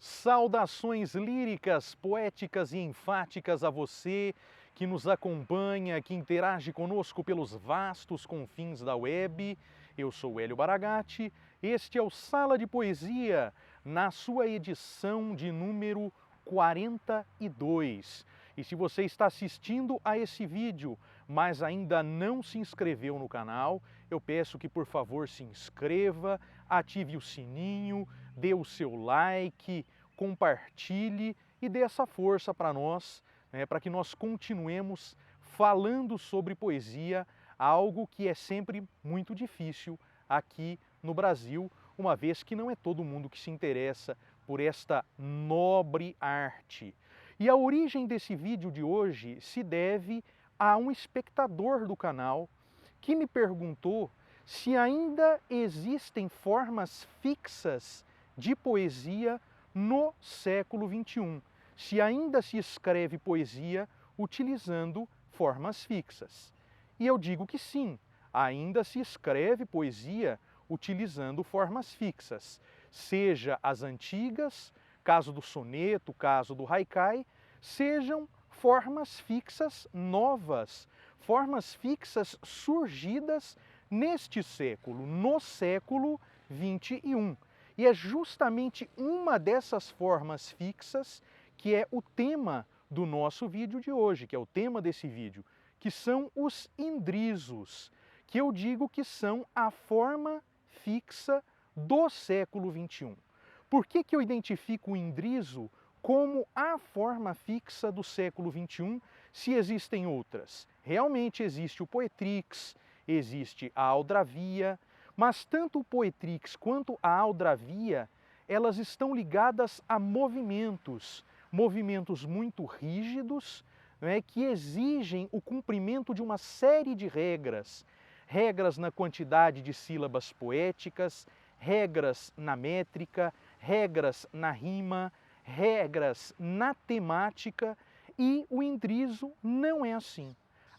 Saudações líricas, poéticas e enfáticas a você que nos acompanha, que interage conosco pelos vastos confins da web. Eu sou Hélio Baragatti, este é o Sala de Poesia, na sua edição de número 42. E se você está assistindo a esse vídeo, mas ainda não se inscreveu no canal, eu peço que por favor se inscreva, ative o sininho, dê o seu like, compartilhe e dê essa força para nós, para que nós continuemos falando sobre poesia, algo que é sempre muito difícil aqui no Brasil, uma vez que não é todo mundo que se interessa por esta nobre arte. E a origem desse vídeo de hoje se deve a um espectador do canal que me perguntou se ainda existem formas fixas de poesia no século XXI, se ainda se escreve poesia utilizando formas fixas. E eu digo que sim, ainda se escreve poesia utilizando formas fixas, seja as antigas, caso do soneto, caso do haikai, sejam formas fixas novas, formas fixas surgidas neste século, no século XXI. E é justamente uma dessas formas fixas que é o tema do nosso vídeo de hoje, que é o tema desse vídeo, que são os indrizos, que eu digo que são a forma fixa do século XXI. Por que eu identifico o indrizo como a forma fixa do século XXI, se existem outras? Realmente existe o Poetrix, existe a Aldravia, mas tanto o Poetrix quanto a Aldravia, elas estão ligadas a movimentos muito rígidos, que exigem o cumprimento de uma série de regras. Regras na quantidade de sílabas poéticas, regras na métrica, regras na rima, regras na temática, e o indrizo não é assim.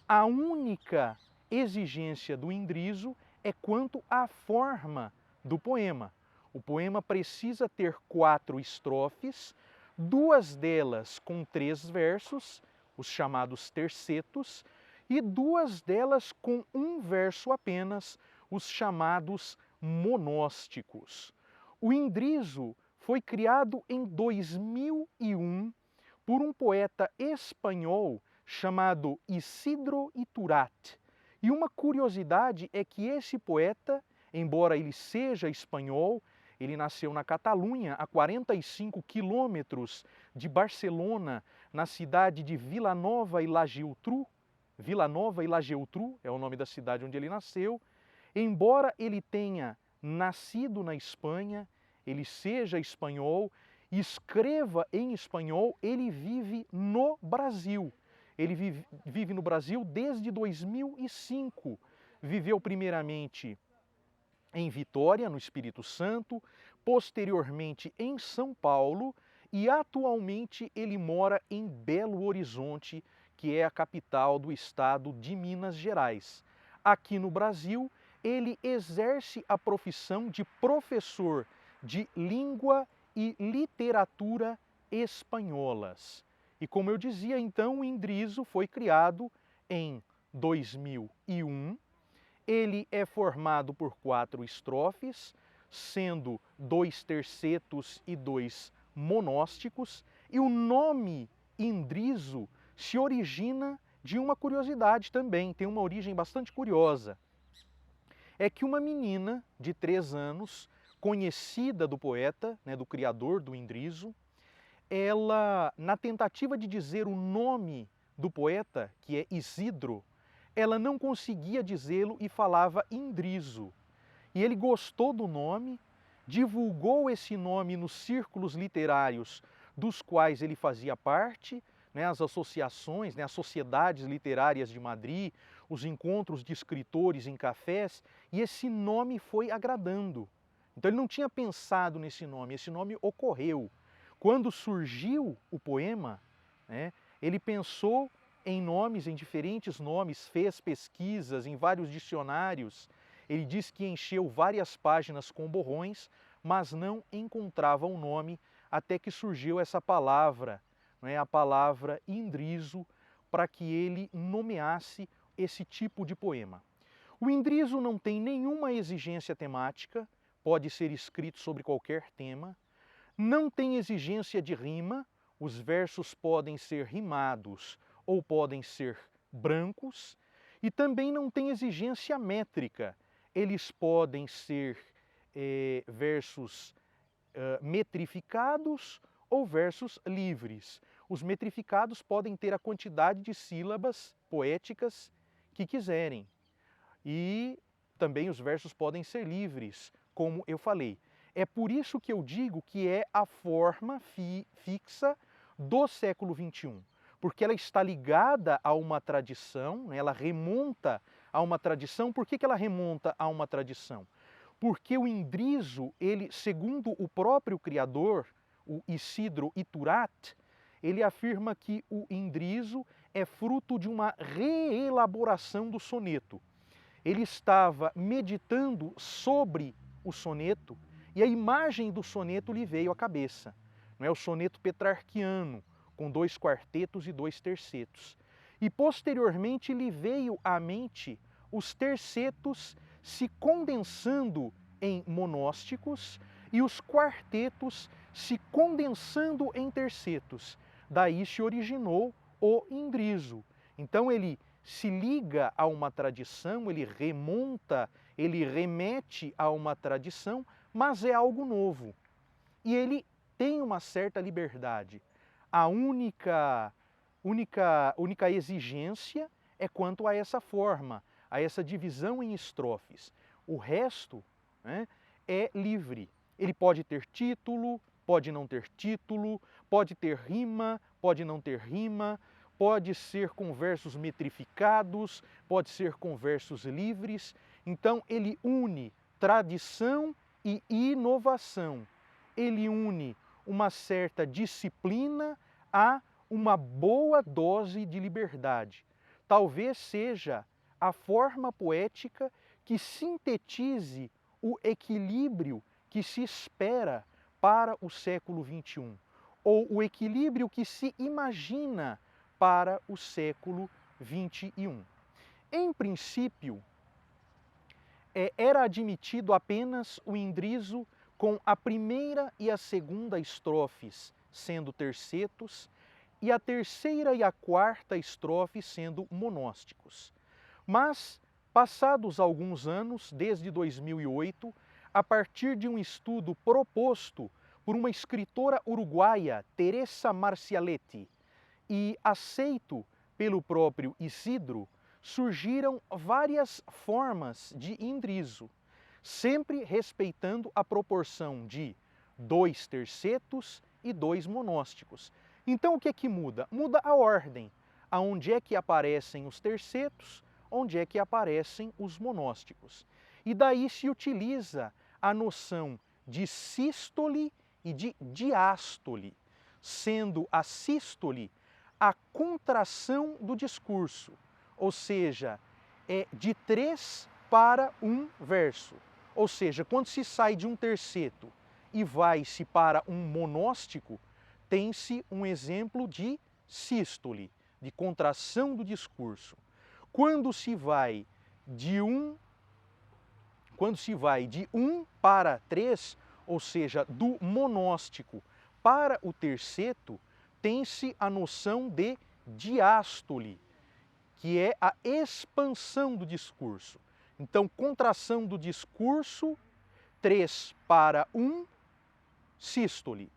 A única exigência do indrizo é quanto à forma do poema. O poema precisa ter 4 estrofes, 2 delas com 3 versos, os chamados tercetos, e 2 delas com 1 verso apenas, os chamados monósticos. O indrizo foi criado em 2001 por um poeta espanhol chamado Isidro Iturat. E uma curiosidade é que esse poeta, embora ele seja espanhol, ele nasceu na Catalunha, a 45 quilômetros de Barcelona, na cidade de Vilanova i la Geltrú. Vilanova i la Geltrú é o nome da cidade onde ele nasceu. Embora ele tenha nascido na Espanha, ele seja espanhol, escreva em espanhol, ele vive no Brasil. Ele vive no Brasil desde 2005. Viveu primeiramente em Vitória, no Espírito Santo, posteriormente em São Paulo e atualmente ele mora em Belo Horizonte, que é a capital do estado de Minas Gerais. Aqui no Brasil, ele exerce a profissão de professor de língua e literatura espanholas. E como eu dizia, então, o indrizo foi criado em 2001. Ele é formado por 4 estrofes, sendo 2 tercetos e 2 monósticos, e o nome indrizo se origina de uma curiosidade também, tem uma origem bastante curiosa. É que uma menina de 3 anos, conhecida do poeta, do criador do indrizo, ela, na tentativa de dizer o nome do poeta, que é Isidro, ela não conseguia dizê-lo e falava indrizo. E ele gostou do nome, divulgou esse nome nos círculos literários dos quais ele fazia parte, as associações, as sociedades literárias de Madrid, os encontros de escritores em cafés, e esse nome foi agradando. Então ele não tinha pensado nesse nome, esse nome ocorreu. Quando surgiu o poema, ele pensou em nomes, em diferentes nomes, fez pesquisas em vários dicionários. Ele diz que encheu várias páginas com borrões, mas não encontrava um nome até que surgiu essa palavra, não é, a palavra Indrizo, para que ele nomeasse esse tipo de poema. O Indrizo não tem nenhuma exigência temática, pode ser escrito sobre qualquer tema, não tem exigência de rima, os versos podem ser rimados ou podem ser brancos, e também não tem exigência métrica, eles podem ser versos metrificados ou versos livres. Os metrificados podem ter a quantidade de sílabas poéticas que quiserem. E também os versos podem ser livres, como eu falei. É por isso que eu digo que é a forma fixa do século XXI, porque ela está ligada a uma tradição, né? Ela remonta a uma tradição. Por que ela remonta a uma tradição? Porque o Indrizo, ele, segundo o próprio criador, o Isidro Iturat, ele afirma que o Indrizo é fruto de uma reelaboração do soneto. Ele estava meditando sobre o soneto e a imagem do soneto lhe veio à cabeça. Não é o soneto petrarquiano, com 2 quartetos e 2 tercetos. E posteriormente lhe veio à mente os tercetos se condensando em monósticos e os quartetos se condensando em tercetos. Daí se originou o Indrizo. Então ele se liga a uma tradição, ele remonta, ele remete a uma tradição, mas é algo novo. E ele tem uma certa liberdade. A única exigência é quanto a essa forma, a essa divisão em estrofes. O resto, né, é livre. Ele pode ter título, pode não ter título, pode ter rima, pode não ter rima, pode ser com versos metrificados, pode ser com versos livres. Então ele une tradição e inovação. Ele une uma certa disciplina a uma boa dose de liberdade. Talvez seja a forma poética que sintetize o equilíbrio que se espera para o século XXI, ou o equilíbrio que se imagina para o século XXI. Em princípio, era admitido apenas o Indrizo com a primeira e a segunda estrofes sendo tercetos e a terceira e a quarta estrofe sendo monósticos. Mas, passados alguns anos, desde 2008, a partir de um estudo proposto por uma escritora uruguaia, Teresa Marcialetti, e aceito pelo próprio Isidro, surgiram várias formas de Indrizo, sempre respeitando a proporção de 2 tercetos e 2 monósticos. Então o que é que muda? Muda a ordem. Aonde é que aparecem os tercetos, onde é que aparecem os monósticos. E daí se utiliza a noção de sístole e de diástole, sendo a sístole a contração do discurso, ou seja, é de 3 para 1 verso. Ou seja, quando se sai de um terceto e vai-se para um monóstico, tem-se um exemplo de sístole, de contração do discurso. Quando se vai de 1 para 3, ou seja, do monóstico para o terceto, tem-se a noção de diástole, que é a expansão do discurso. Então, contração do discurso, 3 para 1, sístole.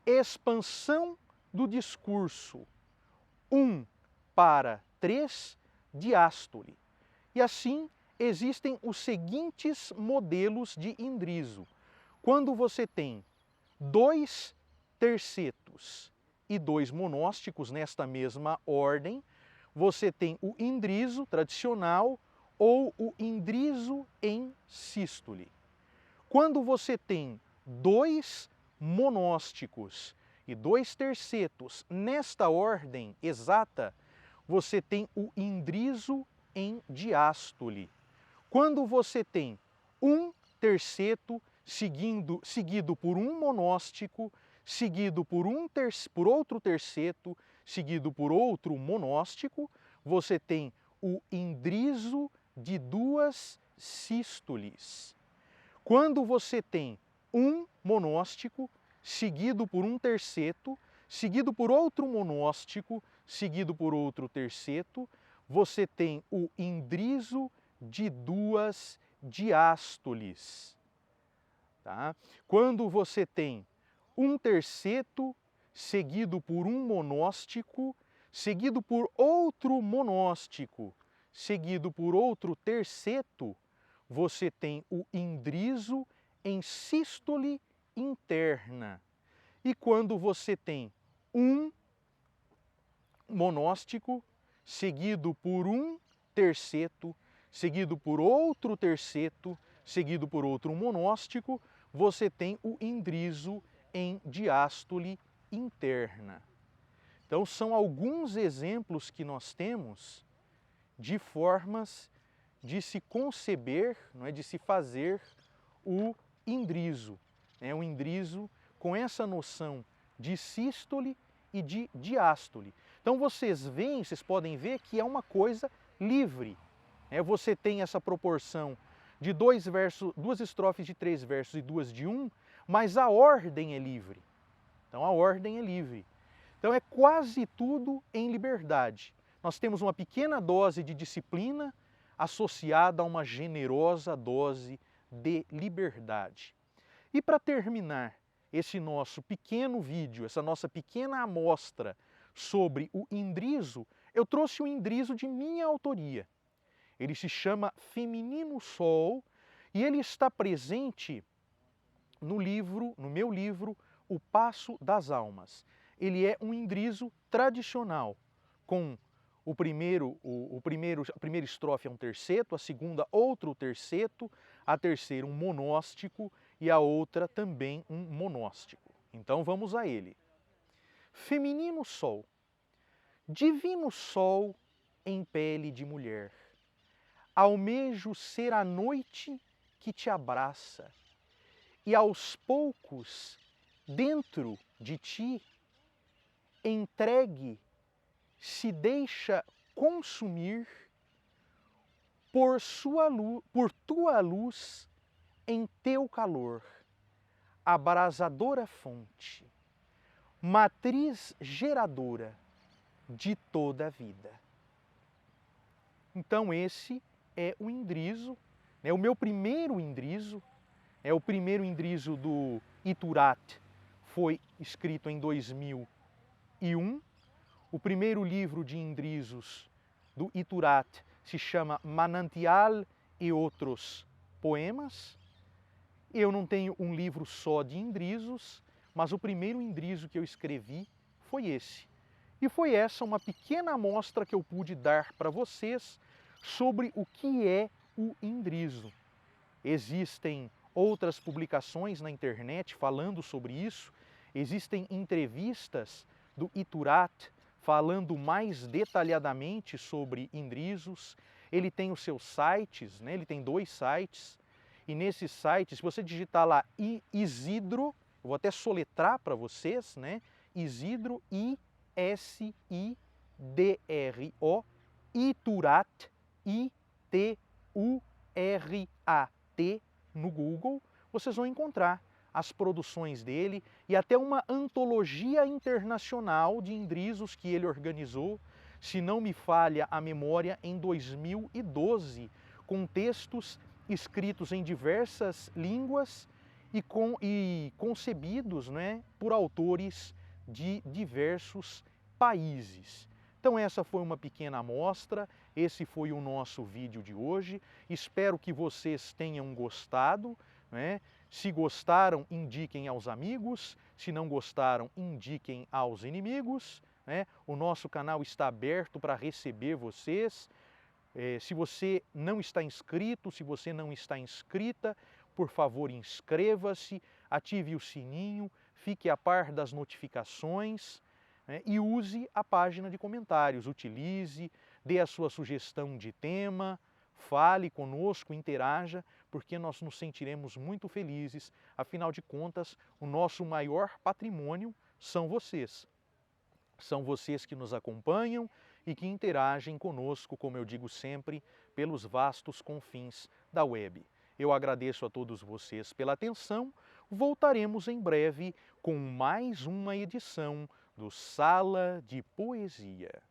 Expansão do discurso, 1 para 3, diástole. E assim existem os seguintes modelos de Indrizo. Quando você tem 2 tercetos e 2 monósticos nesta mesma ordem, você tem o Indrizo tradicional ou o Indrizo em sístole. Quando você tem 2 monósticos e 2 tercetos nesta ordem exata, você tem o Indrizo em diástole. Quando você tem 1 terceto seguido por 1 monóstico, seguido por outro terceto, seguido por outro monóstico, você tem o indriso de duas sístoles. Quando você tem um monóstico, seguido por um terceto, seguido por outro monóstico, seguido por outro terceto, você tem o indriso de duas diástoles. Tá? Quando você tem um terceto seguido por um monóstico, seguido por outro monóstico, seguido por outro terceto, você tem o indriso em sístole interna. E quando você tem um monóstico seguido por um terceto, seguido por outro terceto, seguido por outro monóstico, você tem o indriso em diástole interna. Então são alguns exemplos que nós temos de formas de se conceber, não é, de se fazer o indriso. O indriso com essa noção de sístole e de diástole. Então vocês podem ver que é uma coisa livre. Você tem essa proporção de duas estrofes de 3 versos e 2 de 1, mas a ordem é livre. Então a ordem é livre. Então é quase tudo em liberdade. Nós temos uma pequena dose de disciplina associada a uma generosa dose de liberdade. E para terminar esse nosso pequeno vídeo, essa nossa pequena amostra sobre o indriso, eu trouxe um indriso de minha autoria. Ele se chama Feminino Sol e ele está presente no meu livro, O Passo das Almas. Ele é um indriso tradicional, com a primeira estrofe é um terceto, a segunda outro terceto, a terceira um monóstico e a outra também um monóstico. Então vamos a ele. Feminino Sol, divino Sol em pele de mulher, almejo ser a noite que te abraça e aos poucos, dentro de ti, entregue, se deixa consumir por tua luz em teu calor, abrasadora fonte, matriz geradora de toda a vida. Então esse é o indriso, o meu primeiro indriso, o primeiro indriso do Iturat foi escrito em 2001. O primeiro livro de indrisos do Iturat se chama Manantial e Outros Poemas. Eu não tenho um livro só de indrisos, mas o primeiro indriso que eu escrevi foi esse. E foi essa uma pequena amostra que eu pude dar para vocês sobre o que é o indriso. Existem outras publicações na internet falando sobre isso, existem entrevistas do Iturat falando mais detalhadamente sobre indrisos. Ele tem os seus sites, ele tem 2 sites, e nesses sites, se você digitar lá Isidro, eu vou até soletrar para vocês, Isidro, I-S-I-D-R-O, Iturat, I-T-U-R-A-T, no Google, vocês vão encontrar as produções dele e até uma antologia internacional de indrisos que ele organizou, se não me falha a memória, em 2012, com textos escritos em diversas línguas e concebidos por autores de diversos países. Então essa foi uma pequena amostra, esse foi o nosso vídeo de hoje. Espero que vocês tenham gostado. Se gostaram, indiquem aos amigos. Se não gostaram, indiquem aos inimigos. O nosso canal está aberto para receber vocês. Se você não está inscrito, se você não está inscrita, por favor inscreva-se, ative o sininho, fique a par das notificações, e use a página de comentários, utilize, dê a sua sugestão de tema, fale conosco, interaja, porque nós nos sentiremos muito felizes. Afinal de contas, o nosso maior patrimônio são vocês. São vocês que nos acompanham e que interagem conosco, como eu digo sempre, pelos vastos confins da web. Eu agradeço a todos vocês pela atenção. Voltaremos em breve com mais uma edição do Sala de Poesia.